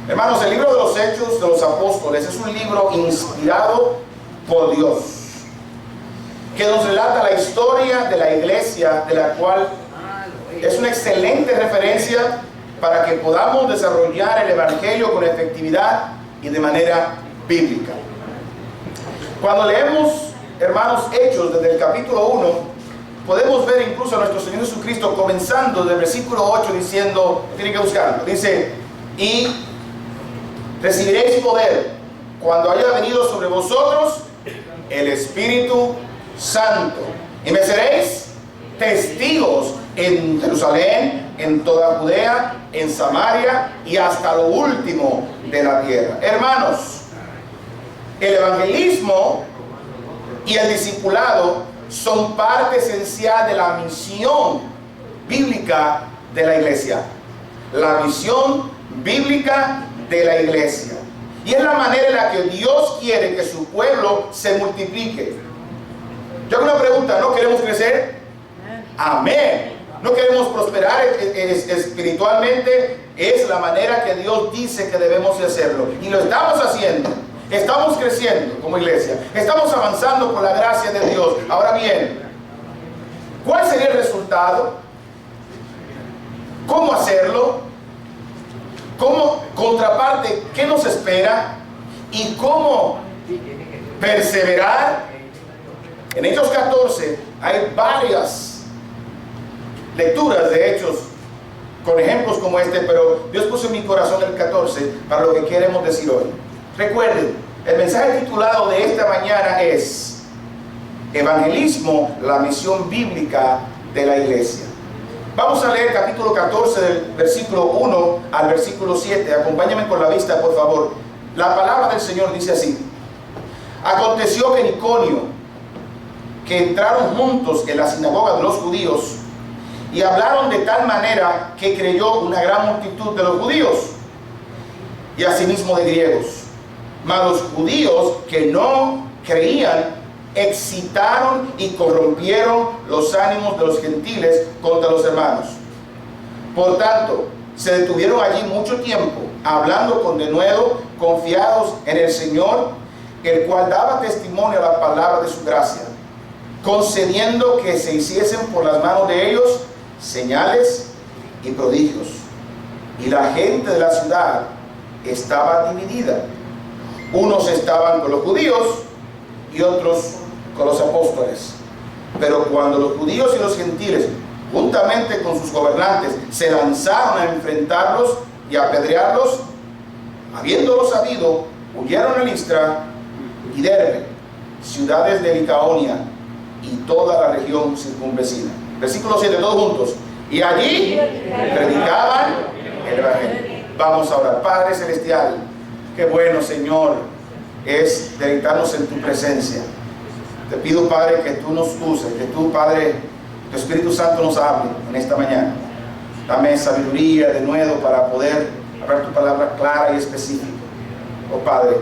Hermanos, el libro de los Hechos de los Apóstoles es un libro inspirado por Dios, que nos relata la historia de la iglesia, de la cual es una excelente referencia para que podamos desarrollar el Evangelio con efectividad y de manera bíblica. Cuando leemos, hermanos, Hechos desde el capítulo 1, podemos ver incluso a nuestro Señor Jesucristo comenzando del versículo 8 diciendo, tienen que buscarlo, dice: y recibiréis poder cuando haya venido sobre vosotros el Espíritu Santo, y me seréis testigos en Jerusalén, en toda Judea, en Samaria y hasta lo último de la tierra. Hermanos, el evangelismo y el discipulado son parte esencial de la misión bíblica de la iglesia. La misión bíblica de la iglesia. Y es la manera en la que Dios quiere que su pueblo se multiplique. Yo hago una pregunta: ¿no queremos crecer? Amén. ¿No queremos prosperar espiritualmente? Es la manera que Dios dice que debemos de hacerlo. Y lo estamos haciendo. Estamos creciendo como iglesia. Estamos avanzando por la gracia de Dios. Ahora bien, ¿cuál sería el resultado? ¿Cómo hacerlo? ¿Cómo contraparte? ¿Qué nos espera? ¿Y cómo perseverar? En Hechos 14 hay varias lecturas de Hechos con ejemplos como este, pero Dios puso en mi corazón el 14 para lo que queremos decir hoy. Recuerden, el mensaje titulado de esta mañana es Evangelismo, la misión bíblica de la iglesia. Vamos a leer capítulo 14 del versículo 1 al versículo 7. Acompáñame con la vista, por favor. La palabra del Señor dice así: aconteció que en Iconio, que entraron juntos en la sinagoga de los judíos, y hablaron de tal manera que creyó una gran multitud de los judíos, y asimismo de griegos. Mas los judíos que no creían excitaron y corrompieron los ánimos de los gentiles contra los hermanos. Por tanto, se detuvieron allí mucho tiempo, hablando con denuedo, confiados en el Señor, el cual daba testimonio a la palabra de su gracia, concediendo que se hiciesen por las manos de ellos señales y prodigios. Y la gente de la ciudad estaba dividida. Unos estaban con los judíos y otros con los apóstoles. Pero cuando los judíos y los gentiles, juntamente con sus gobernantes, se lanzaron a enfrentarlos y a apedrearlos, habiéndolo sabido, huyeron a Listra y Derbe, ciudades de Licaonia y toda la región circunvecina. Versículo 7, todos juntos. Y allí predicaban el evangelio. Vamos a orar. Padre celestial, qué bueno, Señor, es deleitarnos en tu presencia. Te pido, Padre, que tú nos uses, que tú, Padre, tu Espíritu Santo nos hable en esta mañana. Dame sabiduría de nuevo para poder hablar tu palabra clara y específica. Oh Padre,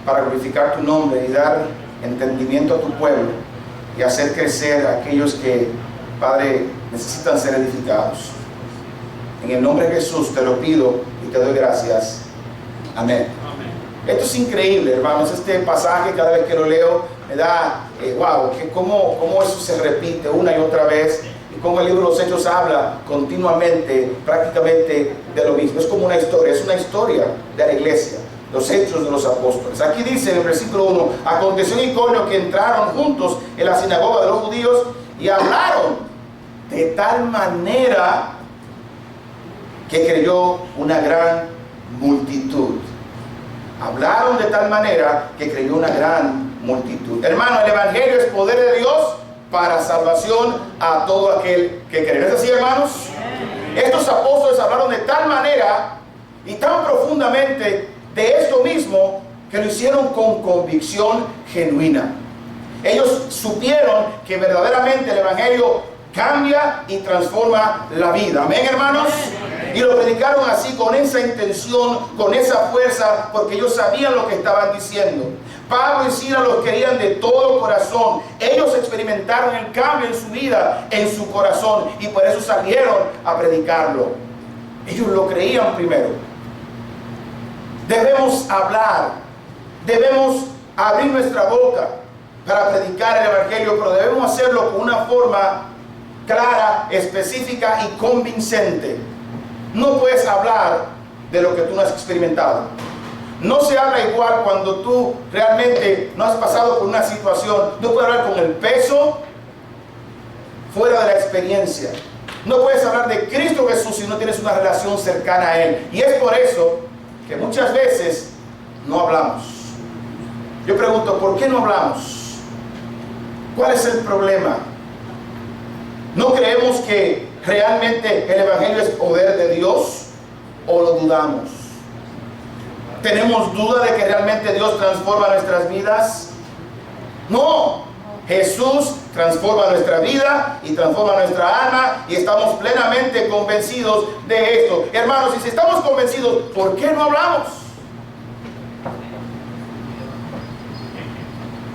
para glorificar tu nombre y dar entendimiento a tu pueblo y hacer crecer a aquellos que, Padre, necesitan ser edificados. En el nombre de Jesús te lo pido y te doy gracias. Amén. Esto es increíble, hermanos. Este pasaje, cada vez que lo leo, me da, wow, que cómo eso se repite una y otra vez, y cómo el libro de los Hechos habla continuamente, prácticamente de lo mismo. Es como una historia, es una historia de la iglesia, los Hechos de los Apóstoles. Aquí dice en el versículo 1: aconteció en Iconio que entraron juntos en la sinagoga de los judíos y hablaron de tal manera que creyó una gran multitud. Hablaron de tal manera que creyó una gran multitud. Hermano, el evangelio es poder de Dios para salvación a todo aquel que cree. ¿No es así, hermanos? Estos apóstoles hablaron de tal manera y tan profundamente de esto mismo que lo hicieron con convicción genuina. Ellos supieron que verdaderamente el evangelio cambia y transforma la vida. Amén, hermanos. Y lo predicaron así, con esa intención, con esa fuerza, porque ellos sabían lo que estaban diciendo. Pablo y Silas los querían de todo corazón. Ellos experimentaron el cambio en su vida, en su corazón, y por eso salieron a predicarlo. Ellos lo creían primero. Debemos hablar, debemos abrir nuestra boca para predicar el Evangelio, pero debemos hacerlo con una forma clara, específica y convincente. No puedes hablar de lo que tú no has experimentado. No se habla igual cuando tú realmente no has pasado por una situación. No puedes hablar con el peso fuera de la experiencia. No puedes hablar de Cristo Jesús si no tienes una relación cercana a Él. Y es por eso que muchas veces no hablamos. Yo pregunto, ¿por qué no hablamos? ¿Cuál es el problema? ¿No creemos que realmente el Evangelio es poder de Dios o lo dudamos? ¿Tenemos duda de que realmente Dios transforma nuestras vidas? No. Jesús transforma nuestra vida y transforma nuestra alma y estamos plenamente convencidos de esto. Hermanos, y si estamos convencidos, ¿por qué no hablamos?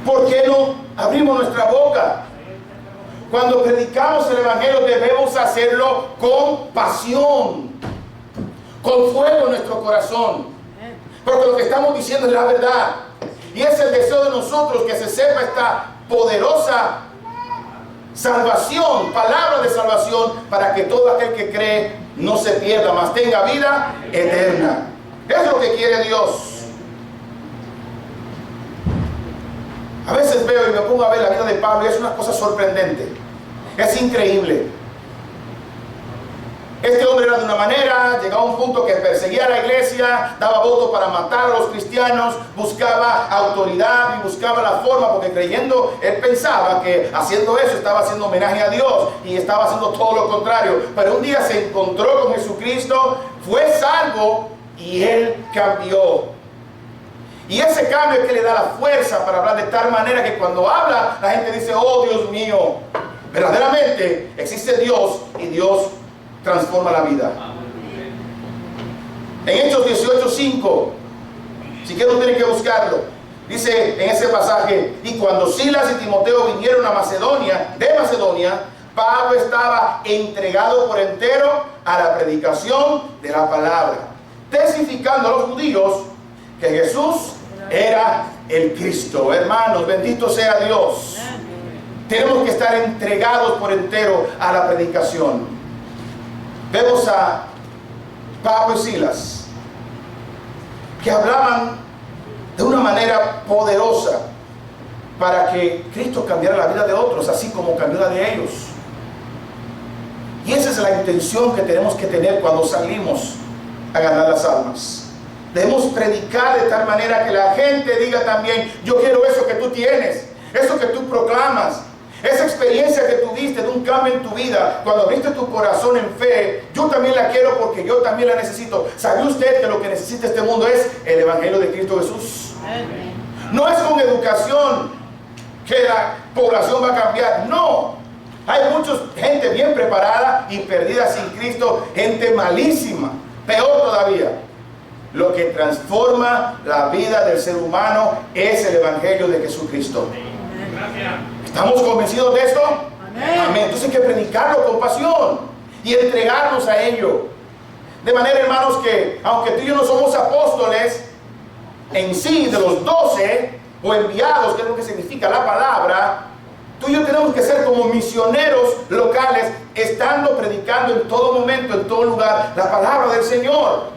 ¿Por qué no abrimos nuestra boca? Cuando predicamos el Evangelio debemos hacerlo con pasión, con fuego en nuestro corazón, porque lo que estamos diciendo es la verdad. Y es el deseo de nosotros que se sepa esta poderosa salvación, palabra de salvación, para que todo aquel que cree no se pierda, mas tenga vida eterna. Es lo que quiere Dios. A veces veo y me pongo a ver la vida de Pablo y es una cosa sorprendente. Es increíble. Este hombre era de una manera, llegaba a un punto que perseguía a la iglesia, daba voto para matar a los cristianos, buscaba autoridad y buscaba la forma, porque creyendo, él pensaba que haciendo eso estaba haciendo homenaje a Dios y estaba haciendo todo lo contrario. Pero un día se encontró con Jesucristo, fue salvo y él cambió. Y ese cambio es que le da la fuerza para hablar de tal manera que cuando habla, la gente dice, oh Dios mío, verdaderamente existe Dios y Dios transforma la vida. En Hechos 18:5, si quieren tienen que buscarlo, dice en ese pasaje, y cuando Silas y Timoteo vinieron a de Macedonia, Pablo estaba entregado por entero a la predicación de la palabra, testificando a los judíos que Jesús era el Cristo. Hermanos, bendito sea Dios. Tenemos que estar entregados por entero a la predicación. Vemos a Pablo y Silas que hablaban de una manera poderosa para que Cristo cambiara la vida de otros, así como cambió la de ellos. Y esa es la intención que tenemos que tener cuando salimos a ganar las almas. Debemos predicar de tal manera que la gente diga también, yo quiero eso que tú tienes, eso que tú proclamas. Esa experiencia que tuviste de un cambio en tu vida, cuando abriste tu corazón en fe, yo también la quiero porque yo también la necesito. ¿Sabe usted que lo que necesita este mundo es el Evangelio de Cristo Jesús? No es con educación que la población va a cambiar, no. Hay mucha gente bien preparada y perdida sin Cristo, gente malísima, peor todavía. Lo que transforma la vida del ser humano es el Evangelio de Jesucristo. ¿Estamos convencidos de esto? Amén. Amén. Entonces hay que predicarlo con pasión y entregarnos a ello. De manera, hermanos, que aunque tú y yo no somos apóstoles en sí de los 12 o enviados, que es lo que significa la palabra, tú y yo tenemos que ser como misioneros locales, estando predicando en todo momento, en todo lugar, la palabra del Señor.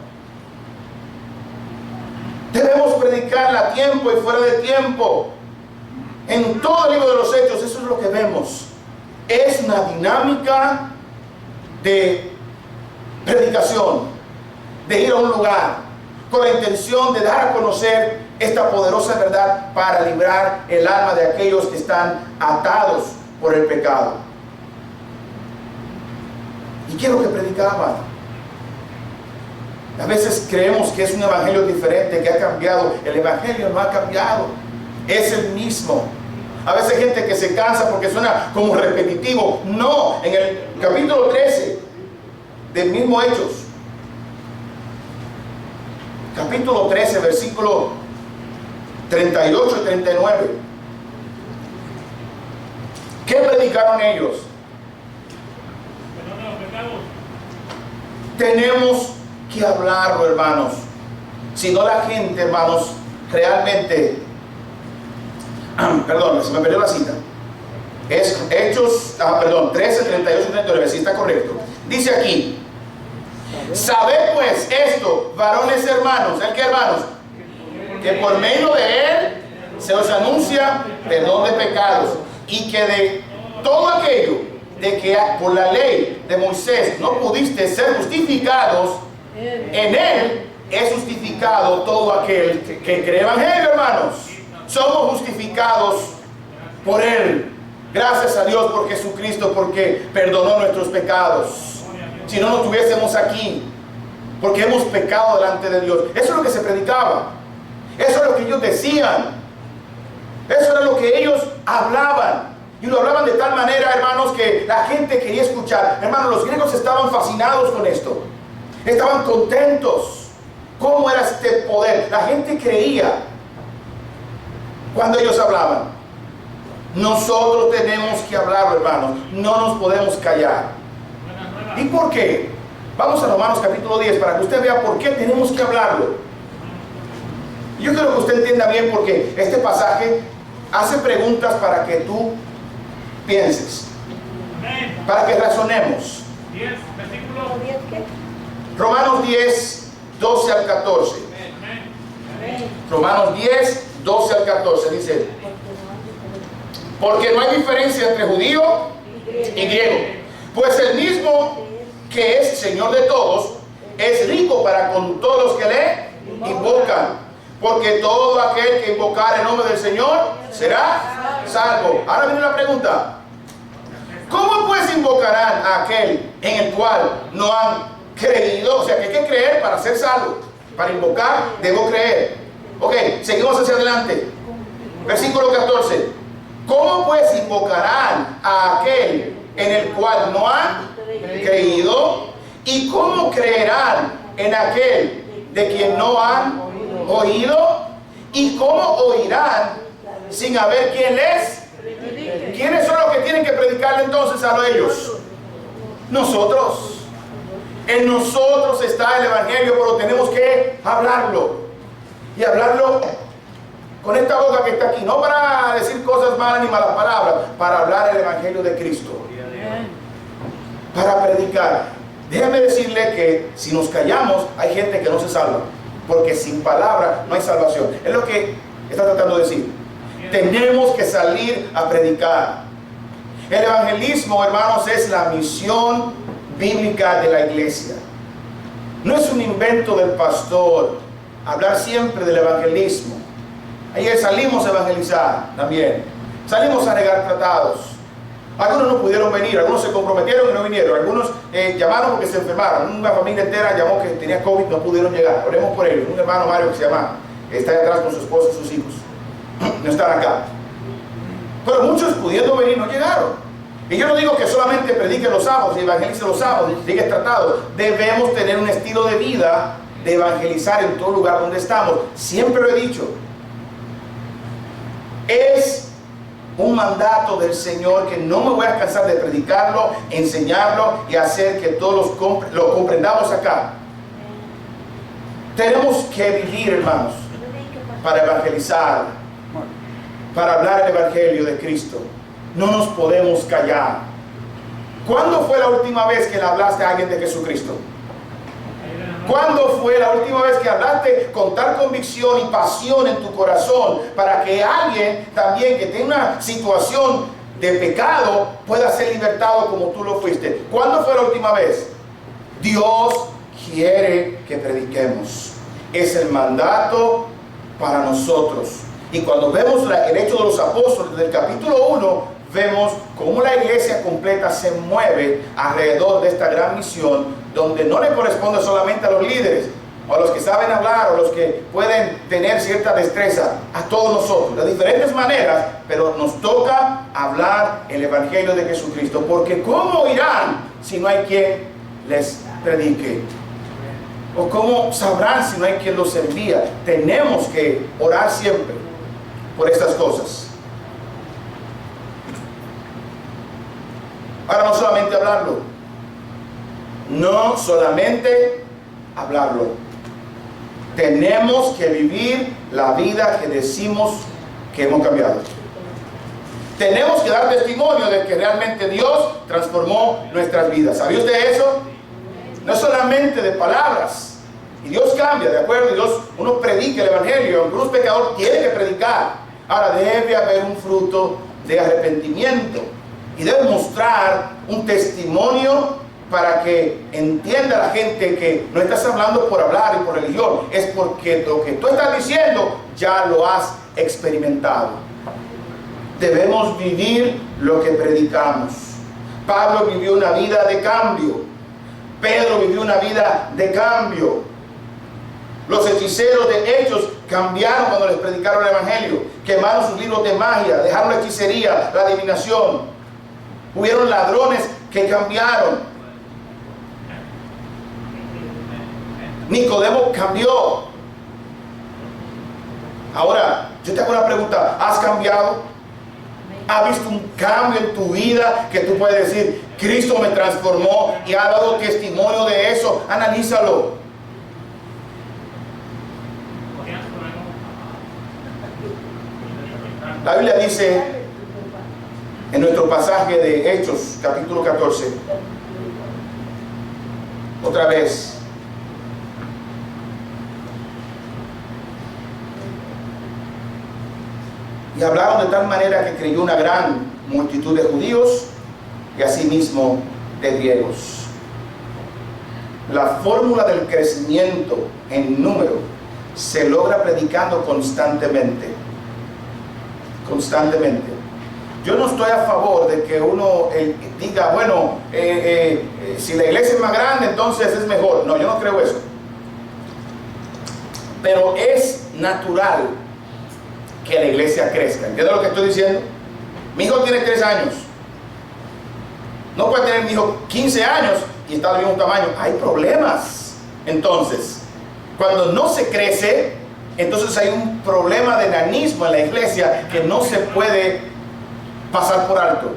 Debemos predicarla a tiempo y fuera de tiempo. En todo el libro de los Hechos, eso es lo que vemos. Es una dinámica de predicación, de ir a un lugar, con la intención de dar a conocer esta poderosa verdad para librar el alma de aquellos que están atados por el pecado. ¿Y qué es lo que predicaban? A veces creemos que es un evangelio diferente, que ha cambiado. El evangelio no ha cambiado, es el mismo. A veces hay gente que se cansa porque suena como repetitivo. No, en el capítulo 13 del mismo Hechos, capítulo 13, versículo 38 y 39. ¿Qué predicaron ellos? Tenemos que hablarlo, hermanos. sino la gente, hermanos, realmente, perdón, se me perdió la cita. Es Hechos, 13, 38 y 39, si está correcto. Dice aquí: sabed pues esto, varones hermanos. ¿El qué, hermanos? Que por medio de él se os anuncia perdón de pecados, y que de todo aquello de que por la ley de Moisés no pudiste ser justificados, en él es justificado todo aquel que cree. Evangelio, hermanos. Somos justificados por él. Gracias a Dios por Jesucristo, porque perdonó nuestros pecados. Si no, no estuviésemos aquí, porque hemos pecado delante de Dios. Eso es lo que se predicaba. Eso es lo que ellos decían. Eso era lo que ellos hablaban. Y lo hablaban de tal manera, hermanos, que la gente quería escuchar. Hermanos, los griegos estaban fascinados con esto. Estaban contentos. ¿Cómo era este poder? La gente creía cuando ellos hablaban. Nosotros tenemos que hablarlo, hermanos. No nos podemos callar. ¿Y por qué? Vamos a Romanos capítulo 10 para que usted vea por qué tenemos que hablarlo. Yo quiero que usted entienda bien, porque este pasaje hace preguntas para que tú pienses, para que razonemos. Romanos 10, 12 al 14. Romanos 10, 12 al 14 dice: porque no hay diferencia entre judío y griego, pues el mismo que es Señor de todos es rico para con todos los que le invocan, porque todo aquel que invocar el nombre del Señor será salvo. Ahora viene una pregunta: ¿cómo pues invocarán a aquel en el cual no han creído? O sea, que hay que creer para ser salvo. Para invocar debo creer. Ok, seguimos hacia adelante. Versículo 14: ¿cómo pues invocarán a aquel en el cual no han creído? ¿Y cómo creerán en aquel de quien no han oído? ¿Y cómo oirán sin haber quien les? ¿Quiénes son los que tienen que predicarle entonces a ellos? Nosotros. En nosotros está el evangelio, pero tenemos que hablarlo. Y hablarlo con esta boca que está aquí, no para decir cosas malas ni malas palabras, para hablar el evangelio de Cristo, para predicar. Déjame decirle que si nos callamos, hay gente que no se salva, porque sin palabra no hay salvación. Es lo que está tratando de decir. Tenemos que salir a predicar. El evangelismo, hermanos, es la misión bíblica de la iglesia. No es un invento del pastor hablar siempre del evangelismo. Ayer salimos a evangelizar también. Salimos a regar tratados. Algunos no pudieron venir, algunos se comprometieron y no vinieron. Algunos llamaron porque se enfermaron. Una familia entera llamó que tenía COVID, no pudieron llegar. Oremos por ellos. Un hermano Mario que se llama, está ahí atrás con su esposa y sus hijos. No están acá. Pero muchos pudiendo venir no llegaron. Y yo no digo que solamente prediquen los sábados y evangelicen los sábados, diga tratado. Debemos tener un estilo de vida de evangelizar en todo lugar donde estamos. Siempre lo he dicho. Es un mandato del Señor que no me voy a cansar de predicarlo, enseñarlo y hacer que todos lo comprendamos acá. Tenemos que vivir, hermanos, para evangelizar, para hablar el evangelio de Cristo. No nos podemos callar. ¿Cuándo fue la última vez que le hablaste a alguien de Jesucristo? ¿Cuándo fue la última vez que hablaste con tal convicción y pasión en tu corazón para que alguien también que tenga una situación de pecado pueda ser libertado como tú lo fuiste? ¿Cuándo fue la última vez? Dios quiere que prediquemos. Es el mandato para nosotros. Y cuando vemos el hecho de los apóstoles del capítulo 1, vemos cómo la iglesia completa se mueve alrededor de esta gran misión, donde no le corresponde solamente a los líderes, o a los que saben hablar, o los que pueden tener cierta destreza, a todos nosotros, de diferentes maneras, pero nos toca hablar el evangelio de Jesucristo, porque ¿cómo irán si no hay quien les predique? ¿O cómo sabrán si no hay quien los envía? Tenemos que orar siempre por estas cosas. Ahora, no solamente hablarlo, Tenemos que vivir la vida que decimos que hemos cambiado. Tenemos que dar testimonio de que realmente Dios transformó nuestras vidas. ¿Sabía usted eso? No es solamente de palabras. Y Dios cambia, ¿de acuerdo? Dios, uno predica el Evangelio, aunque un pecador tiene que predicar. Ahora debe haber un fruto de arrepentimiento. Y debe mostrar un testimonio para que entienda la gente que no estás hablando por hablar y por religión. Es porque lo que tú estás diciendo ya lo has experimentado. Debemos vivir lo que predicamos. Pablo vivió una vida de cambio. Pedro vivió una vida de cambio. Los hechiceros de Hechos cambiaron cuando les predicaron el Evangelio. Quemaron sus libros de magia, dejaron la hechicería, la adivinación. Hubieron ladrones que cambiaron. Nicodemo cambió. Ahora, yo te hago una pregunta. ¿Has cambiado? ¿Has visto un cambio en tu vida que tú puedes decir, Cristo me transformó y ha dado testimonio de eso? Analízalo. La Biblia dice en nuestro pasaje de Hechos, capítulo 14, otra vez, y hablaron de tal manera que creyó una gran multitud de judíos y asimismo de griegos. La fórmula del crecimiento en número se logra predicando constantemente. Constantemente. Yo no estoy a favor de que uno diga, bueno, si la iglesia es más grande, entonces es mejor. No, yo no creo eso. Pero es natural que la iglesia crezca. ¿Entiendes lo que estoy diciendo? Mi hijo tiene 3 años. No puede tener mi hijo 15 años y está del mismo tamaño. Hay problemas. Entonces, cuando no se crece, entonces hay un problema de enanismo en la iglesia que no se puede pasar por alto.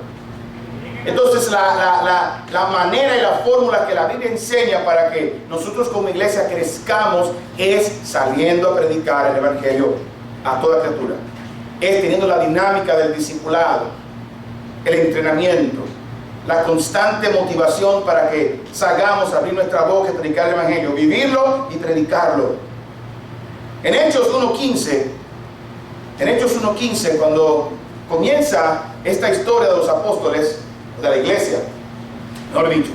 Entonces la manera y la fórmula que la Biblia enseña para que nosotros como iglesia crezcamos es saliendo a predicar el Evangelio a toda criatura. Es teniendo la dinámica del discipulado, el entrenamiento, la constante motivación para que salgamos a abrir nuestra boca y predicar el Evangelio, vivirlo y predicarlo. En Hechos 1.15, cuando comienza esta historia de los apóstoles, de la iglesia, no lo he dicho,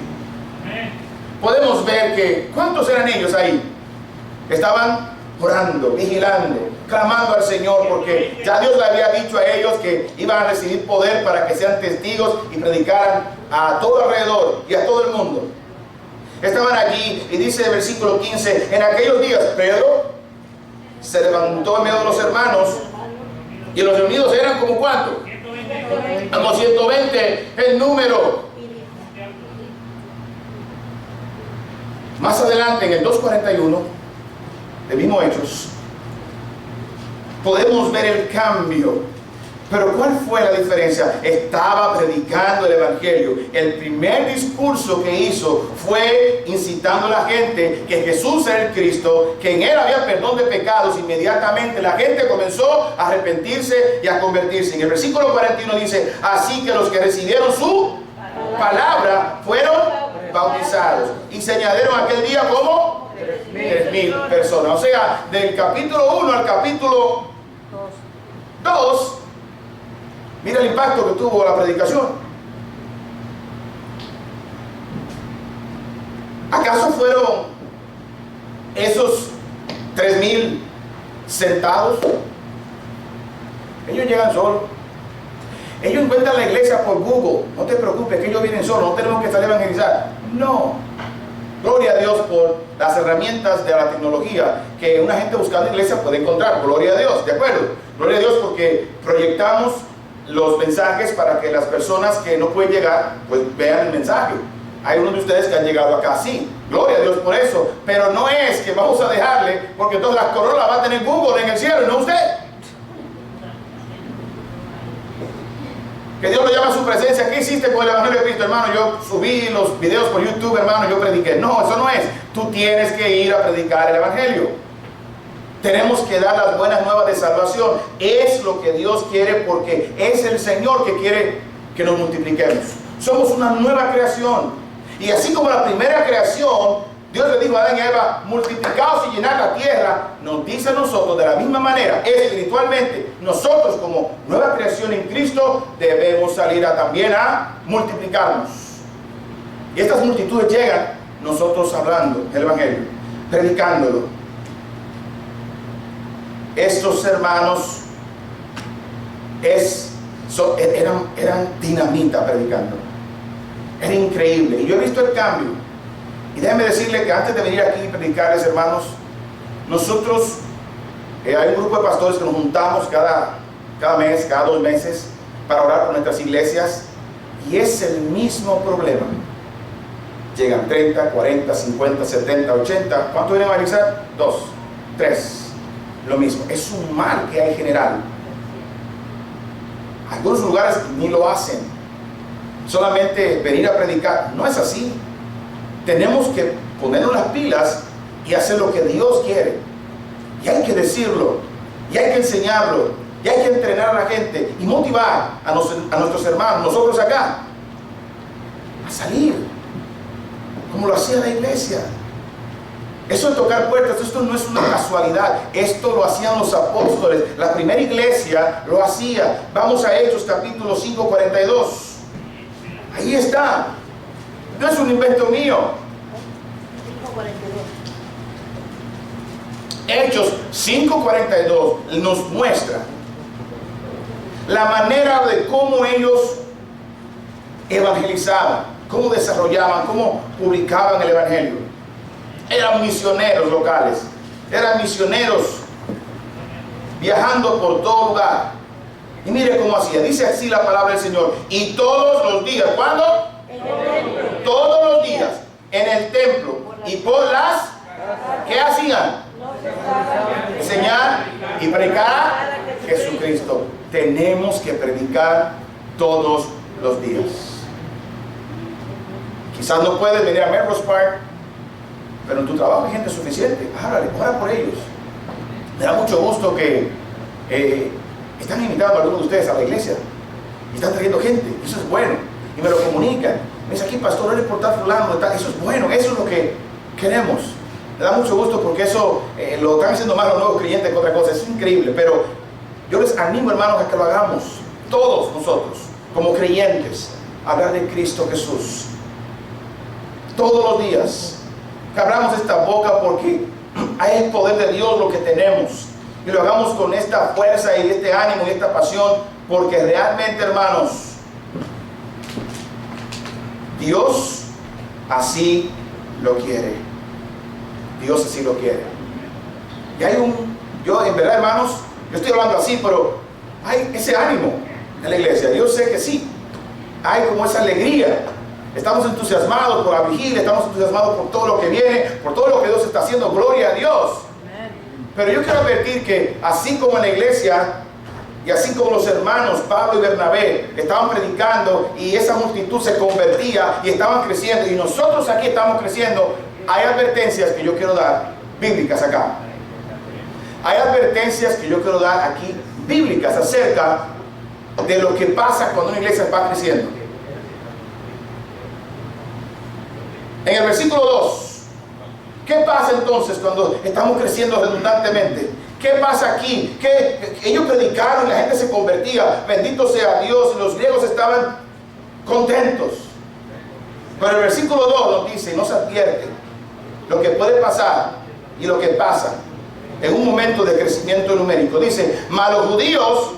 podemos ver que, ¿cuántos eran ellos ahí? Estaban orando, vigilando, clamando al Señor, porque ya Dios le había dicho a ellos que iban a recibir poder para que sean testigos y predicaran a todo alrededor y a todo el mundo. Estaban allí y dice el versículo 15, en aquellos días Pedro se levantó en medio de los hermanos y los reunidos eran como ¿cuánto? Como 120 el número. Más adelante en el 2:41 de mismo Hechos podemos ver el cambio. Pero ¿cuál fue la diferencia? Estaba predicando el Evangelio. El primer discurso que hizo fue incitando a la gente que Jesús era el Cristo, que en Él había perdón de pecados. Inmediatamente la gente comenzó a arrepentirse y a convertirse. En el versículo 41 dice, así que los que recibieron su palabra fueron bautizados. Y se añadieron aquel día como 3,000 personas. O sea, del capítulo 1 al capítulo 2, mira el impacto que tuvo la predicación. ¿Acaso fueron esos 3,000 sentados? Ellos llegan solos. Ellos encuentran la iglesia por Google. No te preocupes, que ellos vienen solos. No tenemos que salir a evangelizar. No. Gloria a Dios por las herramientas de la tecnología que una gente buscando iglesia puede encontrar. Gloria a Dios, ¿de acuerdo? Gloria a Dios porque proyectamos los mensajes para que las personas que no pueden llegar, pues vean el mensaje. Hay unos de ustedes que han llegado acá, sí, gloria a Dios por eso, pero no es que vamos a dejarle, porque entonces las corolas va a tener Google en el cielo y no usted. Que Dios lo llama a su presencia. ¿Qué hiciste con el Evangelio de Cristo, hermano? Yo subí los videos por YouTube, hermano, yo prediqué. No, eso no es. Tú tienes que ir a predicar el Evangelio. Tenemos que dar las buenas nuevas de salvación. Es lo que Dios quiere, porque es el Señor que quiere que nos multipliquemos. Somos una nueva creación. Y así como la primera creación, Dios le dijo a Adán y a Eva, multiplicaos y llenad la tierra, nos dice a nosotros de la misma manera, espiritualmente, nosotros como nueva creación en Cristo, debemos salir también a multiplicarnos. Y estas multitudes llegan, nosotros hablando el Evangelio, predicándolo. Estos hermanos eran dinamita predicando. Era increíble. Y yo he visto el cambio. Y déjenme decirle que antes de venir aquí y predicarles, hermanos, nosotros, hay un grupo de pastores que nos juntamos cada mes, cada 2 meses, para orar por nuestras iglesias. Y es el mismo problema. Llegan 30, 40, 50, 70, 80. ¿Cuánto vienen a realizar? 2, 3. Lo mismo. Es un mal que hay general. Algunos lugares ni lo hacen. Solamente venir a predicar. No es así. Tenemos que ponernos las pilas y hacer lo que Dios quiere. Y hay que decirlo. Y hay que enseñarlo. Y hay que entrenar a la gente. Y motivar a nuestros hermanos, nosotros acá, a salir. Como lo hacía la iglesia. Eso de tocar puertas, esto no es una casualidad. Esto lo hacían los apóstoles. La primera iglesia lo hacía. Vamos a Hechos capítulo 5, 42. Ahí está. No es un invento mío. 5:42. Hechos 5:42 nos muestra la manera de cómo ellos evangelizaban, cómo desarrollaban, cómo publicaban el evangelio. Eran misioneros locales, eran misioneros viajando por todo lugar. Y mire cómo hacía, dice así la palabra del Señor. Y todos los días, ¿cuándo? Todos los días, en el templo y por las, ¿qué hacían? Enseñar y predicar a Jesucristo. Tenemos que predicar todos los días. Quizás no puedes venir a Melrose Park, pero en tu trabajo hay gente suficiente. Ora por ellos. Me da mucho gusto que están invitando a algunos de ustedes a la iglesia y están trayendo gente. Eso es bueno. Y me lo comunican. Me dice aquí, pastor, no le importa fulano. Eso es bueno. Eso es lo que queremos. Me da mucho gusto porque eso lo están haciendo más los nuevos creyentes que otra cosa. Es increíble. Pero yo les animo, hermanos, a que lo hagamos. Todos nosotros, como creyentes, hablar de Cristo Jesús. Todos los días. Que abramos esta boca porque hay el poder de Dios lo que tenemos. Y lo hagamos con esta fuerza y este ánimo y esta pasión. Porque realmente, hermanos, Dios así lo quiere. Dios así lo quiere. Y hay yo en verdad, hermanos, yo estoy hablando así, pero hay ese ánimo en la iglesia. Yo sé que sí. Hay como esa alegría. Estamos entusiasmados por la vigilia, estamos entusiasmados por todo lo que viene, por todo lo que Dios está haciendo. Gloria a Dios. Pero yo quiero advertir que así como en la iglesia y así como los hermanos Pablo y Bernabé estaban predicando y esa multitud se convertía y estaban creciendo y nosotros aquí estamos creciendo, hay advertencias que yo quiero dar bíblicas acá. Hay advertencias que yo quiero dar aquí bíblicas acerca de lo que pasa cuando una iglesia va creciendo. En el versículo 2, ¿qué pasa entonces cuando estamos creciendo redundantemente? ¿Qué pasa aquí? Que ellos predicaron y la gente se convertía. Bendito sea Dios. Y los griegos estaban contentos. Pero el versículo 2 nos dice, nos advierte lo que puede pasar y lo que pasa en un momento de crecimiento numérico. Dice, mas los judíos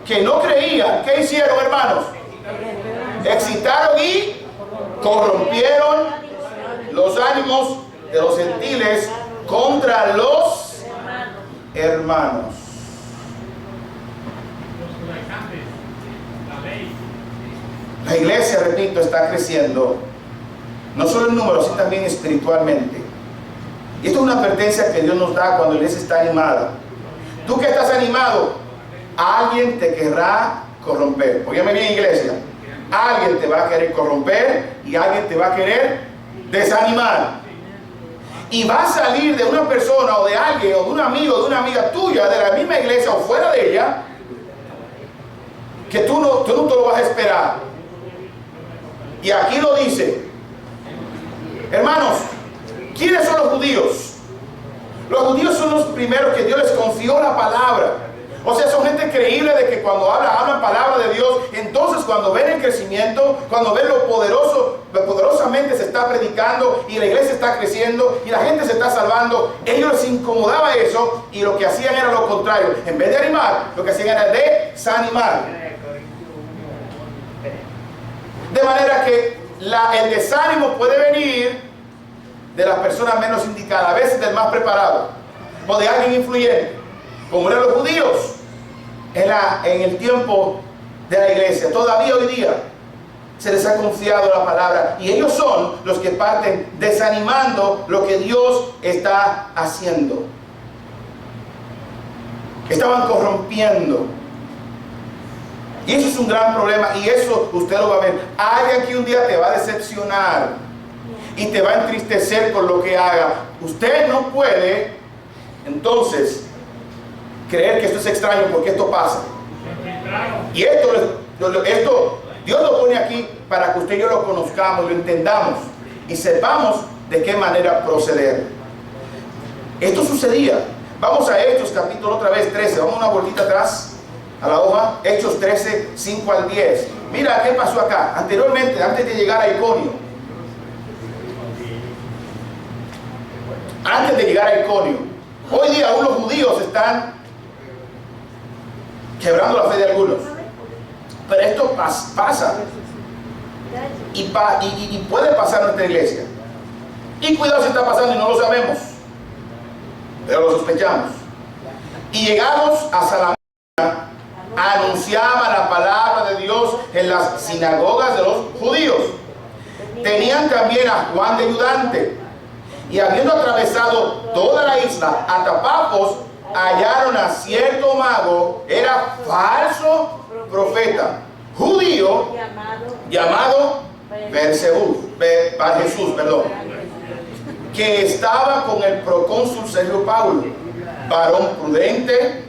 que no creían, ¿qué hicieron, hermanos? Excitaron y corrompieron los ánimos de los gentiles contra los hermanos. La iglesia, repito, está creciendo, no solo en número, sino también espiritualmente. Y esto es una advertencia que Dios nos da cuando la iglesia está animada. Tú que estás animado, alguien te querrá corromper. Óyeme bien, iglesia. Alguien te va a querer corromper y alguien te va a querer desanimar. y va a salir de una persona o de alguien o de un amigo o de una amiga tuya, de la misma iglesia o fuera de ella, que tú no te lo vas a esperar. Y aquí lo dice. Hermanos, ¿quiénes son los judíos? Los judíos son los primeros que Dios les confió la palabra. O sea, son gente creíble de que cuando hablan palabra de Dios, entonces cuando ven el crecimiento, cuando ven lo poderosamente se está predicando y la iglesia está creciendo y la gente se está salvando, ellos les incomodaba eso y lo que hacían era lo contrario. En vez de animar, lo que hacían era desanimar. De manera que el desánimo puede venir de las personas menos indicadas, a veces del más preparado o de alguien influyente, como eran los judíos en el tiempo de la iglesia. Todavía hoy día se les ha confiado la palabra y ellos son los que parten desanimando lo que Dios está haciendo. Estaban corrompiendo. Y eso es un gran problema y eso usted lo va a ver. Alguien que un día te va a decepcionar y te va a entristecer con lo que haga. Usted no puede entonces creer que esto es extraño porque esto pasa. Y esto Dios lo pone aquí para que usted y yo lo conozcamos, lo entendamos y sepamos de qué manera proceder. Esto sucedía. Vamos a Hechos capítulo otra vez 13. Vamos una vueltita atrás a la hoja. Hechos 13, 5 al 10. Mira qué pasó acá. Anteriormente, antes de llegar a Iconio. Antes de llegar a Iconio. Hoy día aún los judíos están quebrando la fe de algunos. Pero esto pasa. Y puede pasar en nuestra iglesia. Y cuidado si está pasando y no lo sabemos. Pero lo sospechamos. Y llegamos a Salamanca, anunciaba la palabra de Dios en las sinagogas de los judíos. Tenían también a Juan de ayudante. Y habiendo atravesado toda la isla, hasta Pafos, hallaron a cierto mago, era falso profeta, judío, llamado Bar-Jesús, que estaba con el procónsul Sergio Paulo, varón prudente.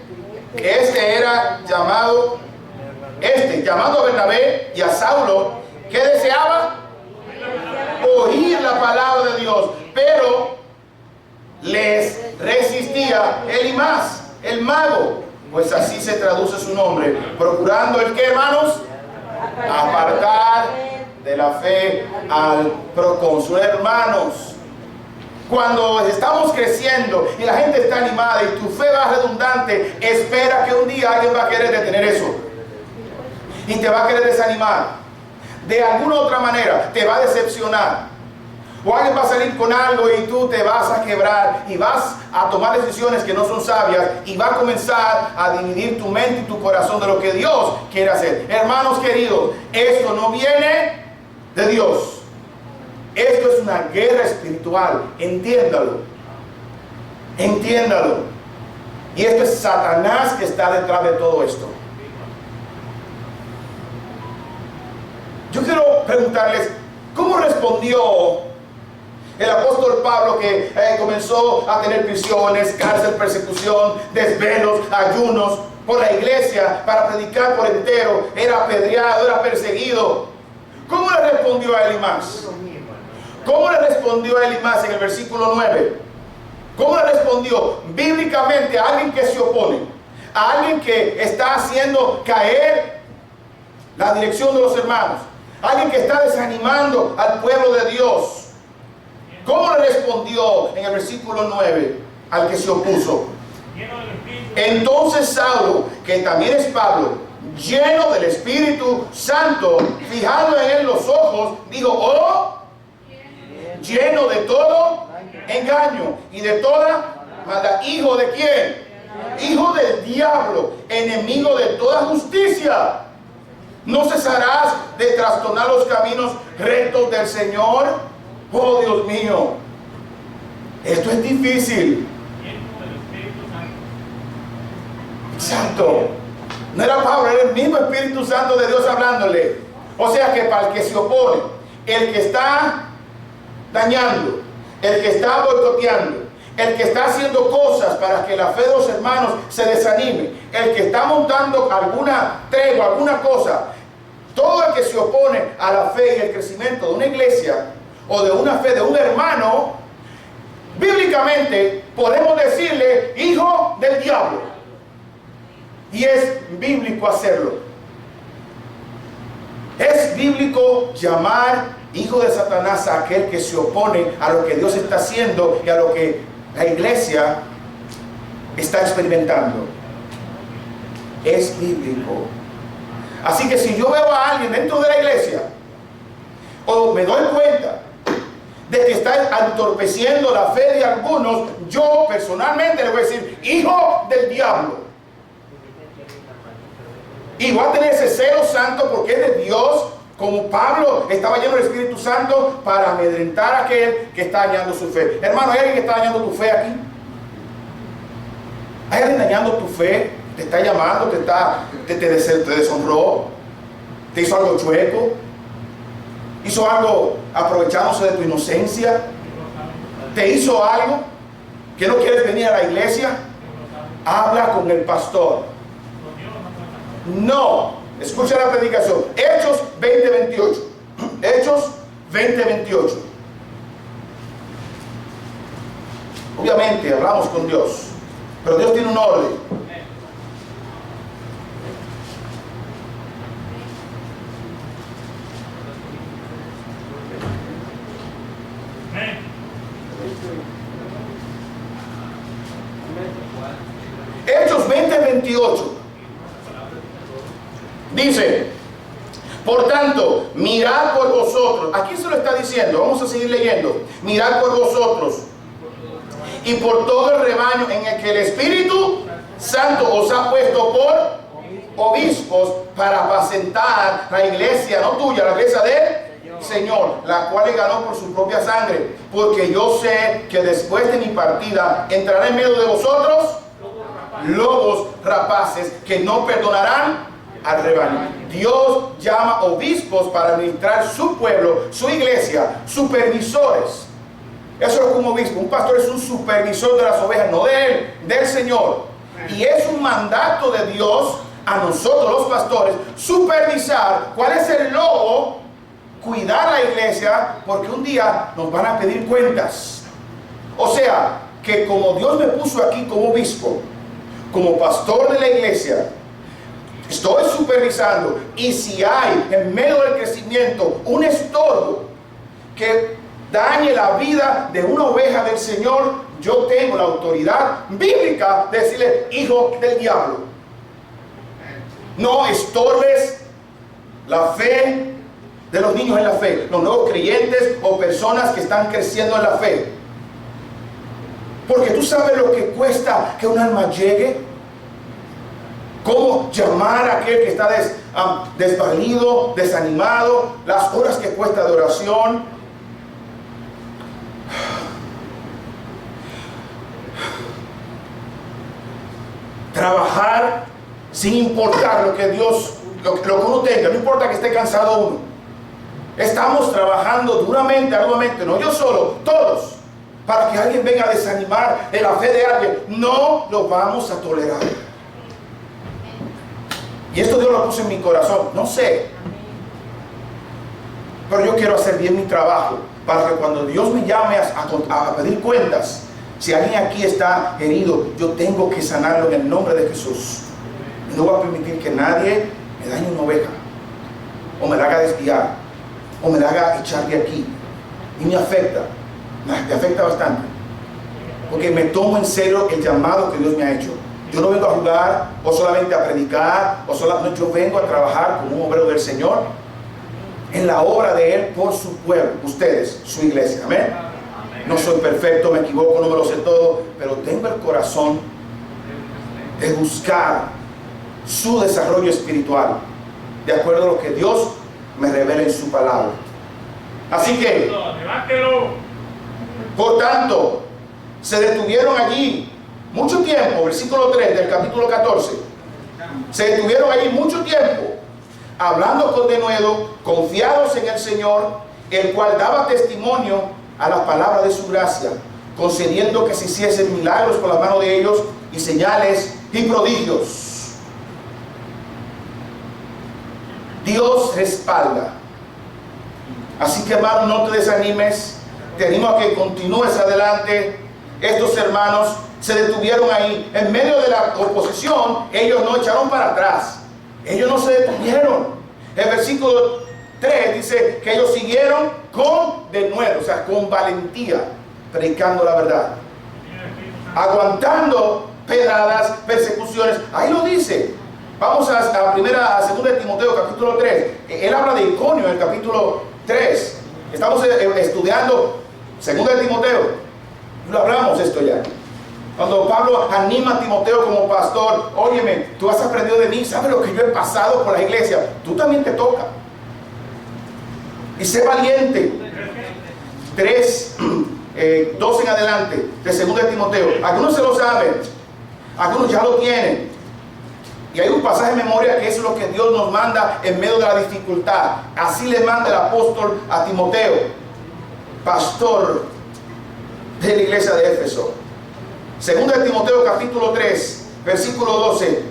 Llamando a Bernabé y a Saulo, que deseaba oír la palabra de Dios, pero les resistía Elimas, el mago, pues así se traduce su nombre, procurando el que, hermanos, apartar de la fe al procónsul. Hermanos, cuando estamos creciendo y la gente está animada y tu fe va redundante, espera que un día alguien va a querer detener eso y te va a querer desanimar. De alguna otra manera te va a decepcionar. O alguien va a salir con algo y tú te vas a quebrar y vas a tomar decisiones que no son sabias y va a comenzar a dividir tu mente y tu corazón de lo que Dios quiere hacer. Hermanos queridos, esto no viene de Dios. Esto es una guerra espiritual. Entiéndalo. Entiéndalo. Y esto es Satanás que está detrás de todo esto. Yo quiero preguntarles, ¿cómo respondió el apóstol Pablo que comenzó a tener prisiones, cárcel, persecución, desvelos, ayunos por la iglesia para predicar por entero? Era apedreado, era perseguido. ¿Cómo le respondió a Elimas? ¿Cómo le respondió a Elimas en el versículo 9? ¿Cómo le respondió bíblicamente a alguien que se opone? A alguien que está haciendo caer la dirección de los hermanos. Alguien que está desanimando al pueblo de Dios. ¿Cómo le respondió en el versículo 9 al que se opuso? Entonces Saulo, que también es Pablo, lleno del Espíritu Santo, fijando en él los ojos, dijo: oh, lleno de todo engaño y de toda maldad. ¿Hijo de quién? Hijo del diablo, enemigo de toda justicia. ¿No cesarás de trastornar los caminos rectos del Señor? Oh, Dios mío, esto es difícil. Exacto. No era Pablo, era el mismo Espíritu Santo de Dios hablándole. O sea que para el que se opone, el que está dañando, el que está boicoteando, el que está haciendo cosas para que la fe de los hermanos se desanime, el que está montando alguna tregua, alguna cosa, todo el que se opone a la fe y el crecimiento de una iglesia o de una fe de un hermano, bíblicamente podemos decirle hijo del diablo. Y es bíblico hacerlo. Es bíblico llamar hijo de Satanás a aquel que se opone a lo que Dios está haciendo y a lo que la iglesia está experimentando. Es bíblico. Así que si yo veo a alguien dentro de la iglesia o me doy cuenta de que está entorpeciendo la fe de algunos, yo personalmente le voy a decir hijo del diablo. Y voy a tener ese celo santo porque es de Dios, como Pablo estaba lleno del Espíritu Santo para amedrentar a aquel que está dañando su fe. Hermano, ¿hay alguien que está dañando tu fe aquí? ¿Hay alguien dañando tu fe? ¿Te está llamando? ¿Te deshonró? ¿Te hizo algo chueco? ¿Hizo algo aprovechándose de tu inocencia? ¿Te hizo algo que no quieres venir a la iglesia? Habla con el pastor. No, escucha la predicación. Hechos 20:28. Hechos 20:28. Obviamente hablamos con Dios, pero Dios tiene un orden. Hechos 20:28 dice: por tanto, mirad por vosotros. ¿A quién se lo está diciendo? Vamos a seguir leyendo. Mirad por vosotros y por todo el rebaño en el que el Espíritu Santo os ha puesto por obispos para apacentar la iglesia, no tuya, la iglesia del Señor, la cual le ganó por su propia sangre. Porque yo sé que después de mi partida entrará en medio de vosotros lobos rapaces que no perdonarán al rebaño. Dios llama obispos para administrar su pueblo, su iglesia, supervisores. Eso es como obispo. Un pastor es un supervisor de las ovejas, no de él, del Señor. Y es un mandato de Dios a nosotros los pastores supervisar cuál es el lobo, cuidar la iglesia, porque un día nos van a pedir cuentas. O sea, que como Dios me puso aquí como obispo, como pastor de la iglesia, estoy supervisando, y si hay en medio del crecimiento un estorbo que dañe la vida de una oveja del Señor, yo tengo la autoridad bíblica de decirle hijo del diablo. No estorbes la fe de los niños en la fe, los nuevos creyentes o personas que están creciendo en la fe. Porque tú sabes lo que cuesta que un alma llegue. Cómo llamar a aquel que está desvalido, desanimado, las horas que cuesta de oración. Trabajar sin importar lo que Dios, lo que uno tenga, no importa que esté cansado uno. Estamos trabajando duramente, arduamente, no yo solo, todos, para que alguien venga a desanimar de la fe de alguien. No lo vamos a tolerar. Y esto Dios lo puso en mi corazón, no sé, pero yo quiero hacer bien mi trabajo para que cuando Dios me llame a pedir cuentas, si alguien aquí está herido, yo tengo que sanarlo en el nombre de Jesús. Y no voy a permitir que nadie me dañe una oveja, o me la haga desviar, o me la haga echar de aquí. Y me afecta bastante, porque me tomo en serio el llamado que Dios me ha hecho. Yo no vengo a jugar o solamente a predicar, no, yo vengo a trabajar como un obrero del Señor en la obra de Él por su pueblo, ustedes, su iglesia. Amén. No soy perfecto, me equivoco, no me lo sé todo, pero tengo el corazón de buscar su desarrollo espiritual de acuerdo a lo que Dios me revela en su palabra. Así que, por tanto, se detuvieron allí mucho tiempo, versículo 3 del capítulo 14. Se detuvieron allí mucho tiempo, hablando con denuedo, confiados en el Señor, el cual daba testimonio a la palabra de su gracia, concediendo que se hiciesen milagros por la mano de ellos y señales y prodigios. Dios respalda. Así que, hermano, no te desanimes. Te animo a que continúes adelante. Estos hermanos se detuvieron ahí. En medio de la oposición, ellos no echaron para atrás. Ellos no se detuvieron. El versículo 3 dice que ellos siguieron con denuedo, o sea, con valentía, predicando la verdad, aguantando pedradas, persecuciones. Ahí lo dice. Vamos a 2 de Timoteo capítulo 3. Él habla de Iconio en el capítulo 3. Estamos estudiando 2 de Timoteo. Lo hablamos esto ya. Cuando Pablo anima a Timoteo como pastor, óyeme, tú has aprendido de mí, sabes lo que yo he pasado por la iglesia, tú también te toca. Y sé valiente. 3, 2 en adelante, de 2 de Timoteo. Algunos se lo saben, algunos ya lo tienen. Y hay un pasaje de memoria que es lo que Dios nos manda en medio de la dificultad. Así le manda el apóstol a Timoteo, pastor de la iglesia de Éfeso. 2 de Timoteo capítulo 3, versículo 12,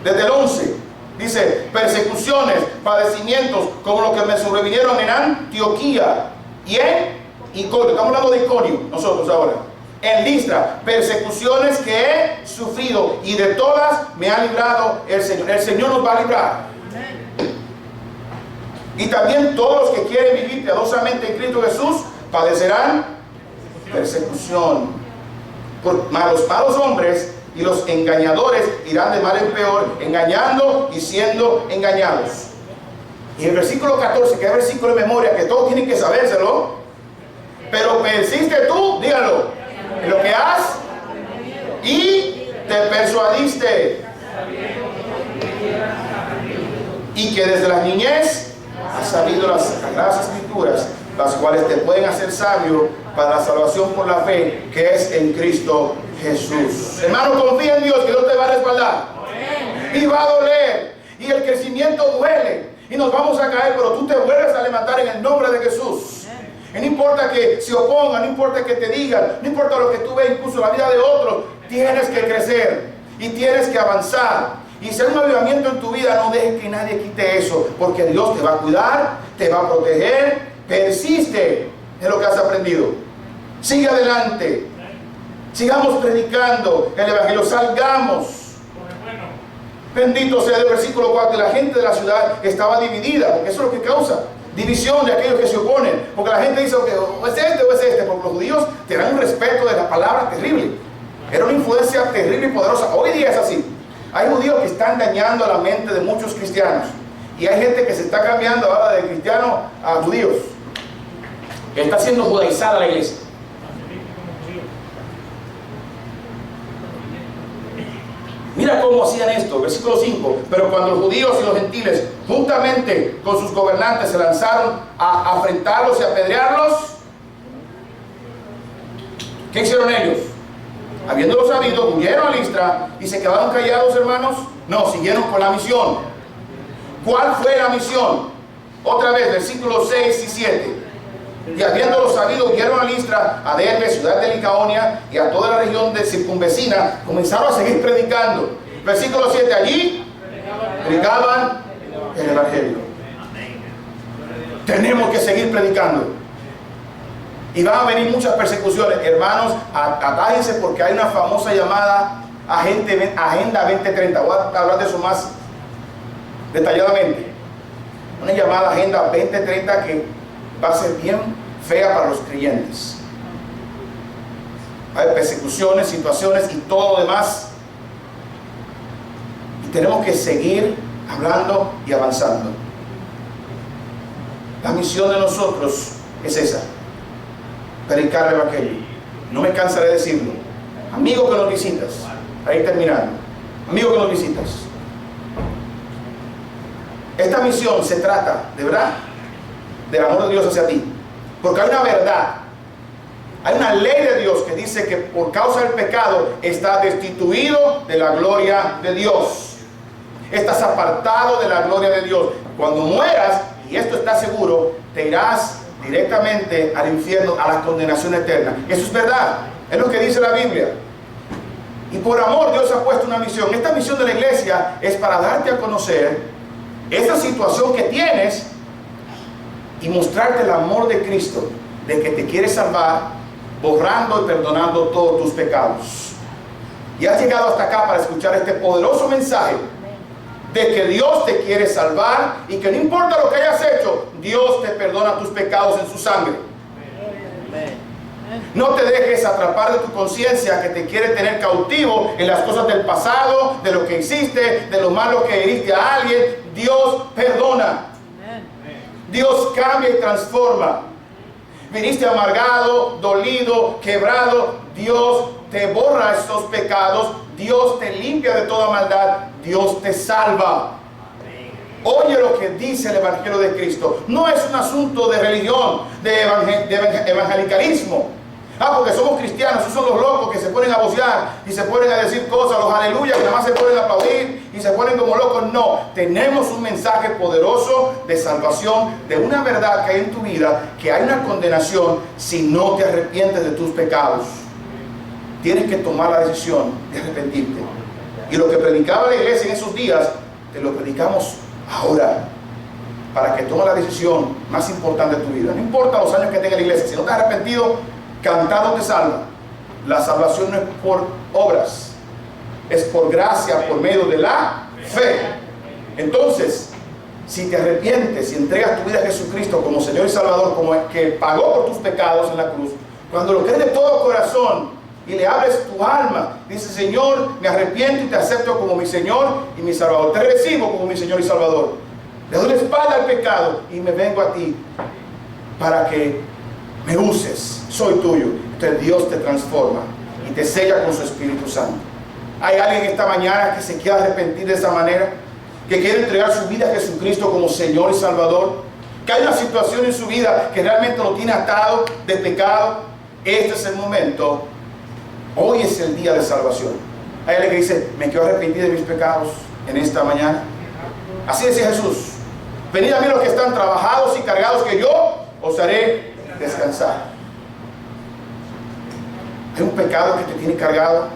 desde el 11, dice: persecuciones, padecimientos, como los que me sobrevinieron en Antioquía y en Iconio. Estamos hablando de Iconio, nosotros ahora. En Listra, persecuciones que he sufrido, y de todas me ha librado el Señor. El Señor nos va a librar. Y también todos los que quieren vivir piadosamente en Cristo Jesús padecerán persecución. Por los malos hombres y los engañadores irán de mal en peor, engañando y siendo engañados. Y el versículo 14, que es el versículo de memoria, que todos tienen que sabérselo. Pero persiste tú, dígalo, en lo que has y te persuadiste, y que desde la niñez has sabido las sagradas escrituras, las cuales te pueden hacer sabio para la salvación por la fe que es en Cristo Jesús. Hermano, confía en Dios, que Dios te va a respaldar. Y va a doler, y el crecimiento duele, y nos vamos a caer, pero tú te vuelves a levantar en el nombre de Jesús. Y no importa que se opongan, no importa que te digan, no importa lo que tú ves, incluso la vida de otros, tienes que crecer y tienes que avanzar. Y si hay un avivamiento en tu vida, no dejes que nadie quite eso, porque Dios te va a cuidar, te va a proteger. Persiste en lo que has aprendido. Sigue adelante. Sigamos predicando el evangelio. Salgamos. Bendito sea el versículo 4. La gente de la ciudad estaba dividida, porque eso es lo que causa división de aquellos que se oponen. Porque la gente dice, okay, o es este o es este. Porque los judíos tenían un respeto de la palabra terrible. Era una influencia terrible y poderosa. Hoy día es así. Hay judíos que están dañando la mente de muchos cristianos. Y hay gente que se está cambiando ahora de cristiano a judíos. Que está siendo judaizada la iglesia. Mira cómo hacían esto, versículo 5. Pero cuando los judíos y los gentiles, juntamente con sus gobernantes, se lanzaron a afrentarlos y a apedrearlos, ¿qué hicieron ellos? Habiéndolo sabido, huyeron a Listra y se quedaron callados, hermanos. No, siguieron con la misión. ¿Cuál fue la misión? Otra vez, versículos 6 y 7. Y habiéndolo sabido, huyeron a Listra, a Derbe, ciudad de Licaonia, y a toda la región de circunvecina. Comenzaron a seguir predicando. Versículo 7, allí predicaban el evangelio. Tenemos que seguir predicando. Y van a venir muchas persecuciones. Hermanos, atájense, porque hay una famosa llamada Agenda 2030. Voy a hablar de eso más detalladamente. Una llamada Agenda 2030 que va a ser bien fea para los creyentes. Hay persecuciones, situaciones y todo lo demás. Y tenemos que seguir hablando y avanzando. La misión de nosotros es esa: predicar el evangelio. No me cansaré de decirlo. Amigo que nos visitas, para ir terminando, amigo que nos visitas, esta misión se trata, de verdad, del amor de Dios hacia ti. Porque hay una verdad, hay una ley de Dios que dice que por causa del pecado estás destituido de la gloria de Dios. Estás apartado de la gloria de Dios. Cuando mueras, y esto está seguro, te irás directamente al infierno, a la condenación eterna. Eso es verdad, es lo que dice la Biblia. Y por amor Dios ha puesto una misión. Esta misión de la iglesia es para darte a conocer esa situación que tienes y mostrarte el amor de Cristo, de que te quiere salvar, borrando y perdonando todos tus pecados. Y has llegado hasta acá para escuchar este poderoso mensaje de que Dios te quiere salvar y que no importa lo que hayas hecho, Dios te perdona tus pecados en su sangre. No te dejes atrapar de tu conciencia que te quiere tener cautivo en las cosas del pasado, de lo que hiciste, de lo malo que heriste a alguien. Dios perdona. Dios cambia y transforma. Viniste amargado, dolido, quebrado. Dios te borra estos pecados. Dios te limpia de toda maldad. Dios te salva. Oye lo que dice el Evangelio de Cristo. No es un asunto de religión, de evangelicalismo. Porque somos cristianos, esos son los locos que se ponen a vocear y se ponen a decir cosas, los aleluyas, que nada más se ponen a aplaudir y se ponen como locos. No, tenemos un mensaje poderoso de salvación, de una verdad que hay en tu vida, que hay una condenación si no te arrepientes de tus pecados. Tienes que tomar la decisión de arrepentirte. Y lo que predicaba la iglesia en esos días, te lo predicamos ahora, para que tomes la decisión más importante de tu vida. No importa los años que tenga la iglesia, si no te has arrepentido, cantado te salva. La salvación no es por obras, es por gracia, por medio de la fe. Entonces, si te arrepientes y entregas tu vida a Jesucristo como Señor y Salvador, como el que pagó por tus pecados en la cruz, cuando lo crees de todo corazón y le abres tu alma, dices: Señor, me arrepiento y te acepto como mi Señor y mi Salvador. Te recibo como mi Señor y Salvador. Le doy la espalda al pecado y me vengo a ti para que me uses. Soy tuyo. Entonces Dios te transforma y te sella con su Espíritu Santo. Hay alguien esta mañana que se quiera arrepentir de esa manera, que quiere entregar su vida a Jesucristo como Señor y Salvador, que hay una situación en su vida que realmente lo tiene atado de pecado. Este es el momento. Hoy es el día de salvación. Hay alguien que dice: me quiero arrepentir de mis pecados en esta mañana. Así decía Jesús: venid a mí los que están trabajados y cargados, que yo os haré descansar. Hay un pecado que te tiene cargado.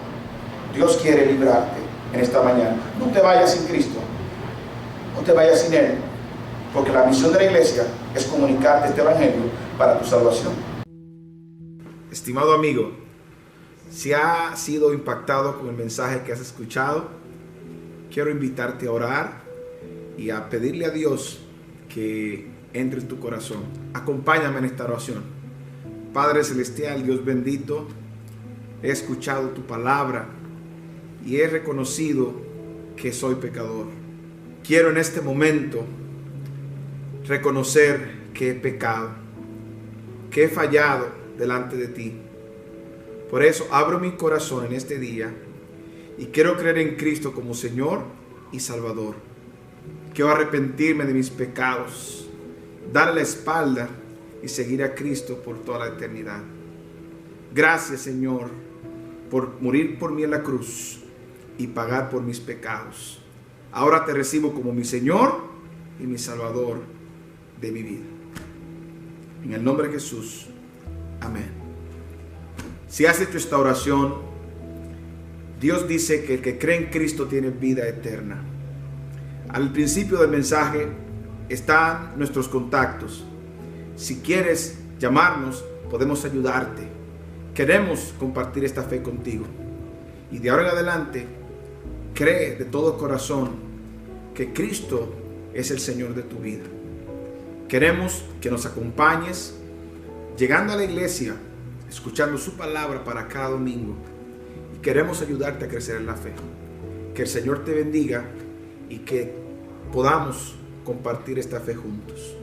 Dios quiere librarte en esta mañana. No te vayas sin Cristo, no te vayas sin Él, porque la misión de la iglesia es comunicarte este evangelio para tu salvación. Estimado amigo, si has sido impactado con el mensaje que has escuchado, quiero invitarte a orar y a pedirle a Dios que entre en tu corazón. Acompáñame en esta oración. Padre celestial, Dios bendito, he escuchado tu palabra y he reconocido que soy pecador. Quiero en este momento reconocer que he pecado, que he fallado delante de ti. Por eso abro mi corazón en este día y quiero creer en Cristo como Señor y Salvador. Quiero arrepentirme de mis pecados, darle la espalda y seguir a Cristo por toda la eternidad. Gracias, Señor, por morir por mí en la cruz y pagar por mis pecados. Ahora te recibo como mi Señor y mi Salvador de mi vida. En el nombre de Jesús. Amén. Si has hecho esta oración, Dios dice que el que cree en Cristo tiene vida eterna. Al principio del mensaje están nuestros contactos. Si quieres llamarnos, podemos ayudarte. Queremos compartir esta fe contigo. Y de ahora en adelante, cree de todo corazón que Cristo es el Señor de tu vida. Queremos que nos acompañes llegando a la iglesia, escuchando su palabra para cada domingo. Y queremos ayudarte a crecer en la fe. Que el Señor te bendiga y que podamos compartir esta fe juntos.